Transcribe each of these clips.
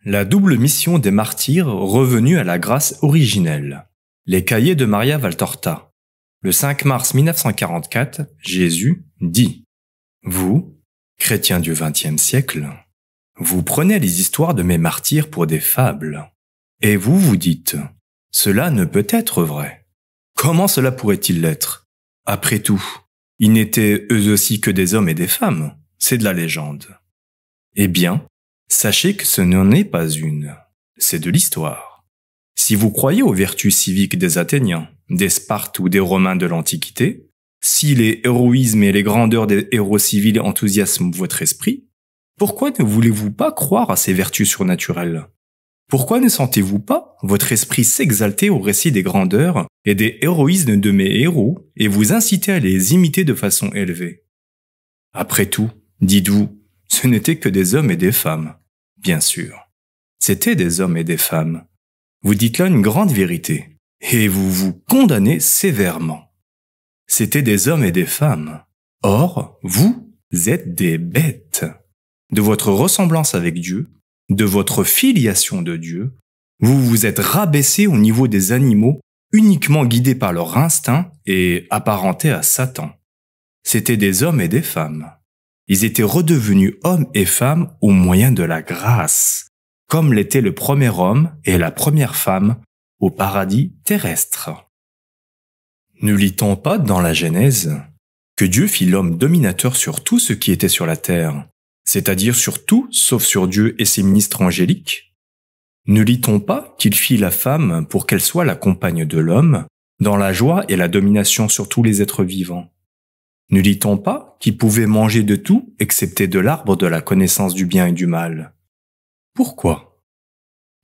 La double mission des martyrs revenus à la grâce originelle. Les cahiers de Maria Valtorta. Le 5 mars 1944, Jésus dit « Vous, chrétiens du XXe siècle, vous prenez les histoires de mes martyrs pour des fables. Et vous vous dites « Cela ne peut être vrai. Comment cela pourrait-il l'être? Après tout, ils n'étaient eux aussi que des hommes et des femmes. C'est de la légende. » Eh bien, sachez que ce n'en est pas une. C'est de l'histoire. Si vous croyez aux vertus civiques des Athéniens, des Spartes ou des Romains de l'Antiquité, si les héroïsmes et les grandeurs des héros civils enthousiasment votre esprit, pourquoi ne voulez-vous pas croire à ces vertus surnaturelles? Pourquoi ne sentez-vous pas votre esprit s'exalter au récit des grandeurs et des héroïsmes de mes héros et vous inciter à les imiter de façon élevée? Après tout, dites-vous, ce n'étaient que des hommes et des femmes. Bien sûr, c'étaient des hommes et des femmes. Vous dites là une grande vérité, et vous vous condamnez sévèrement. C'étaient des hommes et des femmes. Or, vous êtes des bêtes. De votre ressemblance avec Dieu, de votre filiation de Dieu, vous vous êtes rabaissés au niveau des animaux uniquement guidés par leur instinct et apparentés à Satan. C'étaient des hommes et des femmes. Ils étaient redevenus hommes et femmes au moyen de la grâce, comme l'était le premier homme et la première femme au paradis terrestre. Ne lit-on pas dans la Genèse que Dieu fit l'homme dominateur sur tout ce qui était sur la terre, c'est-à-dire sur tout sauf sur Dieu et ses ministres angéliques? Ne lit-on pas qu'il fit la femme pour qu'elle soit la compagne de l'homme, dans la joie et la domination sur tous les êtres vivants? Ne lit-on pas qu'il pouvait manger de tout excepté de l'arbre de la connaissance du bien et du mal? Pourquoi?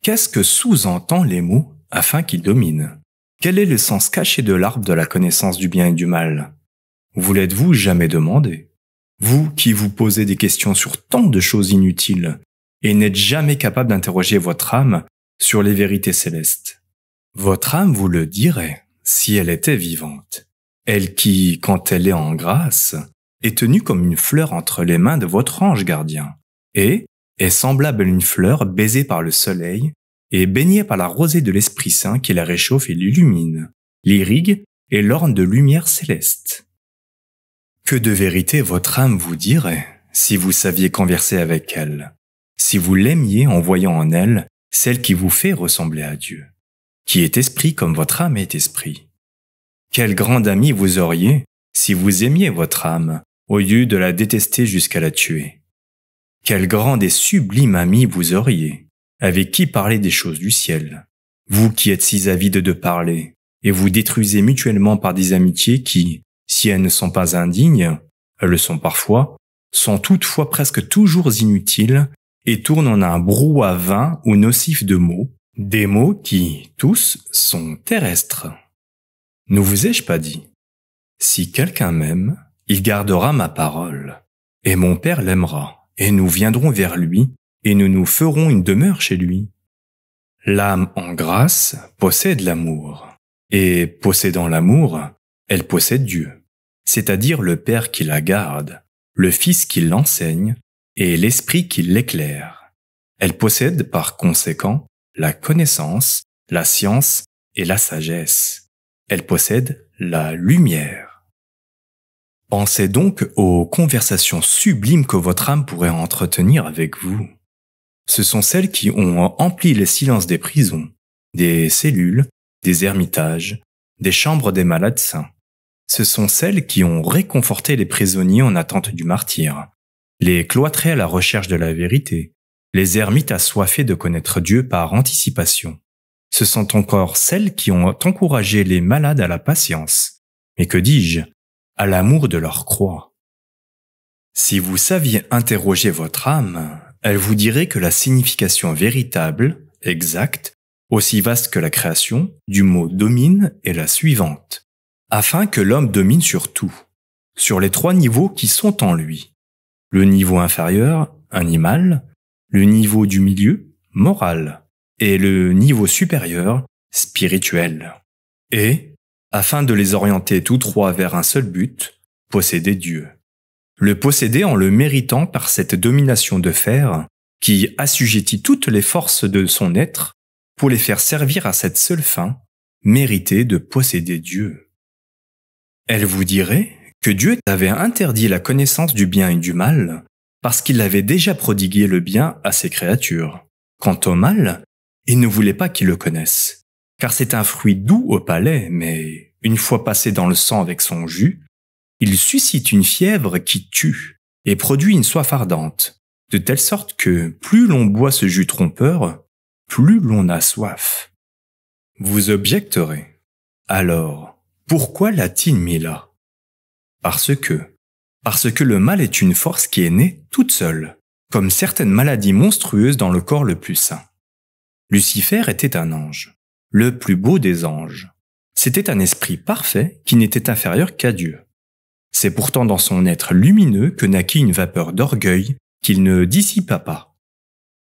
Qu'est-ce que sous-entend les mots « afin qu'il domine » ? Quel est le sens caché de l'arbre de la connaissance du bien et du mal? Vous l'êtes-vous jamais demandé? Vous qui vous posez des questions sur tant de choses inutiles et n'êtes jamais capable d'interroger votre âme sur les vérités célestes. Votre âme vous le dirait si elle était vivante. Elle qui, quand elle est en grâce, est tenue comme une fleur entre les mains de votre ange gardien et est semblable à une fleur baisée par le soleil et baignée par la rosée de l'Esprit Saint qui la réchauffe et l'illumine, l'irrigue et l'orne de lumière céleste. Que de vérité votre âme vous dirait si vous saviez converser avec elle, si vous l'aimiez en voyant en elle celle qui vous fait ressembler à Dieu, qui est esprit comme votre âme est esprit. Quel grand ami vous auriez si vous aimiez votre âme au lieu de la détester jusqu'à la tuer. Quel grand et sublime ami vous auriez avec qui parler des choses du ciel, vous qui êtes si avide de parler et vous détruisez mutuellement par des amitiés qui, si elles ne sont pas indignes, elles le sont parfois, sont toutefois presque toujours inutiles et tournent en un brouhaha vain ou nocif de mots, des mots qui, tous, sont terrestres. Ne vous ai-je pas dit? Si quelqu'un m'aime, il gardera ma parole, et mon Père l'aimera, et nous viendrons vers lui, et nous nous ferons une demeure chez lui. L'âme en grâce possède l'amour, et possédant l'amour, elle possède Dieu, c'est-à-dire le Père qui la garde, le Fils qui l'enseigne, et l'Esprit qui l'éclaire. Elle possède par conséquent la connaissance, la science et la sagesse. Elle possède la lumière. Pensez donc aux conversations sublimes que votre âme pourrait entretenir avec vous. Ce sont celles qui ont empli les silences des prisons, des cellules, des ermitages, des chambres des malades saints. Ce sont celles qui ont réconforté les prisonniers en attente du martyre, les cloîtrés à la recherche de la vérité, les ermites assoiffés de connaître Dieu par anticipation. Ce sont encore celles qui ont encouragé les malades à la patience, mais que dis-je, à l'amour de leur croix. Si vous saviez interroger votre âme, elle vous dirait que la signification véritable, exacte, aussi vaste que la création, du mot « domine » est la suivante. Afin que l'homme domine sur tout, sur les trois niveaux qui sont en lui. Le niveau inférieur, animal, le niveau du milieu, moral, et le niveau supérieur, spirituel. Et, afin de les orienter tous trois vers un seul but, posséder Dieu. Le posséder en le méritant par cette domination de fer qui assujettit toutes les forces de son être pour les faire servir à cette seule fin, mériter de posséder Dieu. Elle vous dirait que Dieu avait interdit la connaissance du bien et du mal parce qu'il avait déjà prodigué le bien à ses créatures. Quant au mal, il ne voulait pas qu'ils le connaissent, car c'est un fruit doux au palais, mais une fois passé dans le sang avec son jus, il suscite une fièvre qui tue et produit une soif ardente, de telle sorte que plus l'on boit ce jus trompeur, plus l'on a soif. Vous objecterez. Alors, pourquoi l'a-t-il mis là ? Parce que le mal est une force qui est née toute seule, comme certaines maladies monstrueuses dans le corps le plus sain. Lucifer était un ange, le plus beau des anges. C'était un esprit parfait qui n'était inférieur qu'à Dieu. C'est pourtant dans son être lumineux que naquit une vapeur d'orgueil qu'il ne dissipa pas.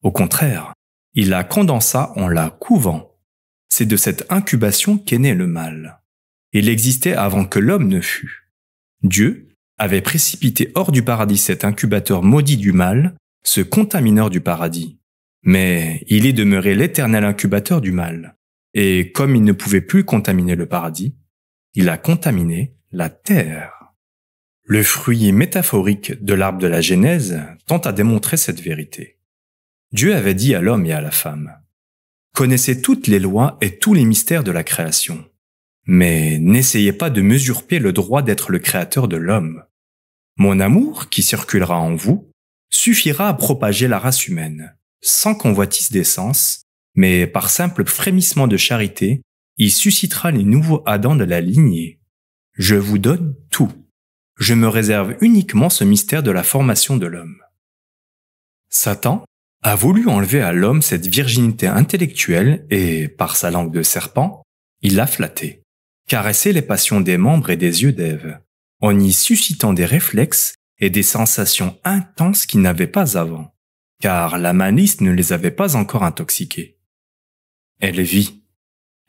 Au contraire, il la condensa en la couvant. C'est de cette incubation qu'est né le mal. Il existait avant que l'homme ne fût. Dieu avait précipité hors du paradis cet incubateur maudit du mal, ce contamineur du paradis. Mais il est demeuré l'éternel incubateur du mal. Et comme il ne pouvait plus contaminer le paradis, il a contaminé la terre. Le fruit métaphorique de l'arbre de la Genèse tend à démontrer cette vérité. Dieu avait dit à l'homme et à la femme : « Connaissez toutes les lois et tous les mystères de la création, mais n'essayez pas de m'usurper le droit d'être le créateur de l'homme. Mon amour, qui circulera en vous, suffira à propager la race humaine, sans convoitise des sens, mais par simple frémissement de charité, il suscitera les nouveaux Adam de la lignée. Je vous donne tout. Je me réserve uniquement ce mystère de la formation de l'homme. » Satan a voulu enlever à l'homme cette virginité intellectuelle et, par sa langue de serpent, il l'a flattée, caressé les passions des membres et des yeux d'Ève, en y suscitant des réflexes et des sensations intenses qu'il n'avait pas avant, car la malice ne les avait pas encore intoxiqués. Elle vit.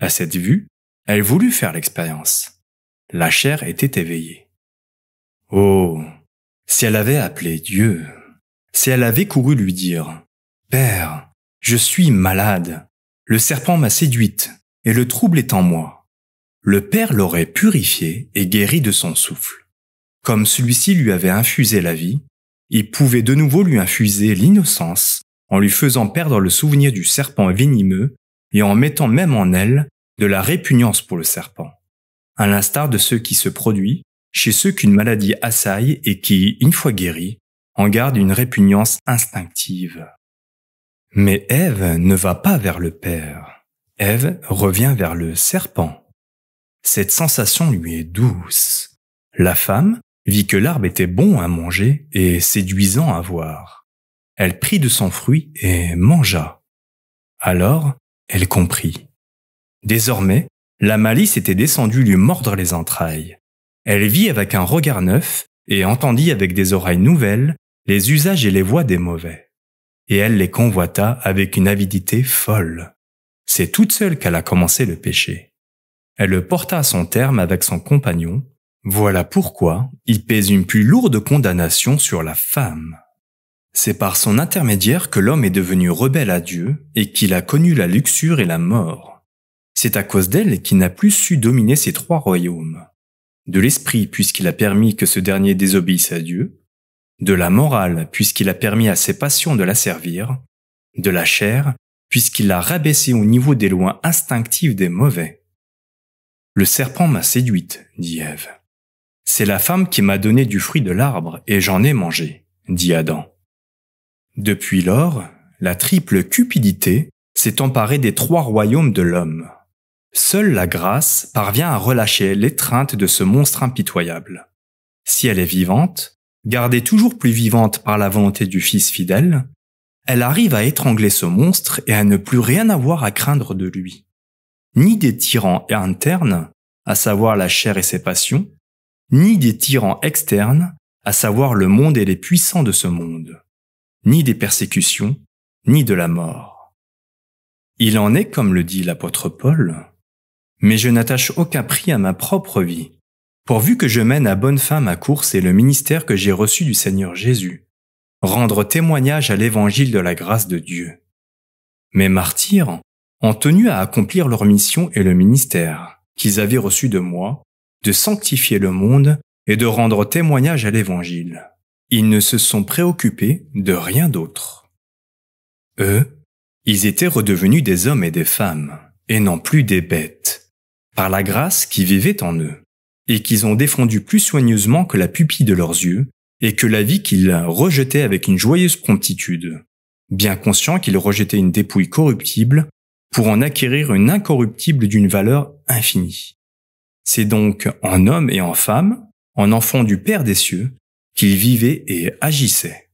À cette vue, elle voulut faire l'expérience. La chair était éveillée. Oh, si elle avait appelé Dieu, si elle avait couru lui dire « Père, je suis malade, le serpent m'a séduite et le trouble est en moi », le Père l'aurait purifié et guéri de son souffle. Comme celui-ci lui avait infusé la vie, il pouvait de nouveau lui infuser l'innocence en lui faisant perdre le souvenir du serpent venimeux et en mettant même en elle de la répugnance pour le serpent, à l'instar de ce qui se produit chez ceux qu'une maladie assaille et qui, une fois guéris, en gardent une répugnance instinctive. Mais Ève ne va pas vers le Père. Ève revient vers le serpent. Cette sensation lui est douce. La femme vit que l'arbre était bon à manger et séduisant à voir. Elle prit de son fruit et mangea. Alors, elle comprit. Désormais, la malice était descendue lui mordre les entrailles. Elle vit avec un regard neuf et entendit avec des oreilles nouvelles les usages et les voies des mauvais. Et elle les convoita avec une avidité folle. C'est toute seule qu'elle a commencé le péché. Elle le porta à son terme avec son compagnon. Voilà pourquoi il pèse une plus lourde condamnation sur la femme. C'est par son intermédiaire que l'homme est devenu rebelle à Dieu et qu'il a connu la luxure et la mort. C'est à cause d'elle qu'il n'a plus su dominer ces trois royaumes. De l'esprit, puisqu'il a permis que ce dernier désobéisse à Dieu, de la morale, puisqu'il a permis à ses passions de la servir, de la chair, puisqu'il l'a rabaissée au niveau des lois instinctives des mauvais. Le serpent m'a séduite, dit Ève. C'est la femme qui m'a donné du fruit de l'arbre et j'en ai mangé, dit Adam. Depuis lors, la triple cupidité s'est emparée des trois royaumes de l'homme. Seule la grâce parvient à relâcher l'étreinte de ce monstre impitoyable. Si elle est vivante, gardée toujours plus vivante par la volonté du Fils fidèle, elle arrive à étrangler ce monstre et à ne plus rien avoir à craindre de lui. Ni des tyrans internes, à savoir la chair et ses passions, ni des tyrans externes, à savoir le monde et les puissants de ce monde, ni des persécutions, ni de la mort. Il en est comme le dit l'apôtre Paul, « Mais je n'attache aucun prix à ma propre vie, pourvu que je mène à bonne fin ma course et le ministère que j'ai reçu du Seigneur Jésus, rendre témoignage à l'évangile de la grâce de Dieu. Mes martyrs ont tenu à accomplir leur mission et le ministère qu'ils avaient reçu de moi, de sanctifier le monde et de rendre témoignage à l'évangile. Ils ne se sont préoccupés de rien d'autre. Eux, ils étaient redevenus des hommes et des femmes, et non plus des bêtes, par la grâce qui vivait en eux, et qu'ils ont défendu plus soigneusement que la pupille de leurs yeux, et que la vie qu'ils rejetaient avec une joyeuse promptitude, bien conscients qu'ils rejetaient une dépouille corruptible pour en acquérir une incorruptible d'une valeur infinie. C'est donc en hommes et en femmes, en enfants du Père des cieux, qu'ils vivaient et agissaient.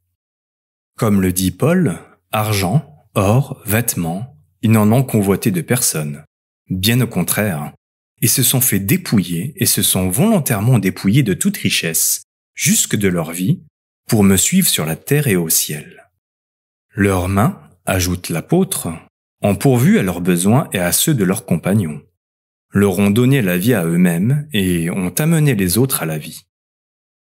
Comme le dit Paul, argent, or, vêtements, ils n'en ont convoité de personne. Bien au contraire, ils se sont fait dépouiller et se sont volontairement dépouillés de toute richesse, jusque de leur vie, pour me suivre sur la terre et au ciel. Leurs mains, ajoute l'apôtre, ont pourvu à leurs besoins et à ceux de leurs compagnons, leur ont donné la vie à eux-mêmes et ont amené les autres à la vie.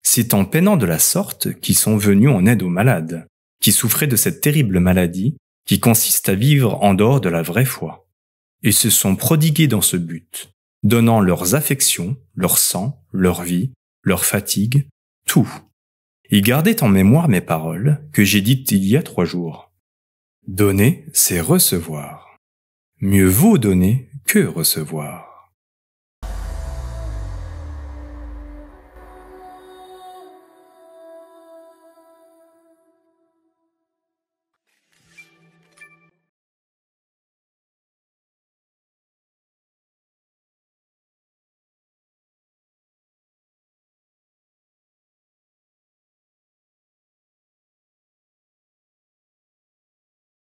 C'est en peinant de la sorte qu'ils sont venus en aide aux malades, qui souffraient de cette terrible maladie qui consiste à vivre en dehors de la vraie foi. Ils se sont prodigués dans ce but, donnant leurs affections, leur sang, leur vie, leur fatigue, tout. Ils gardaient en mémoire mes paroles que j'ai dites il y a 3 jours. Donner, c'est recevoir. Mieux vaut donner que recevoir.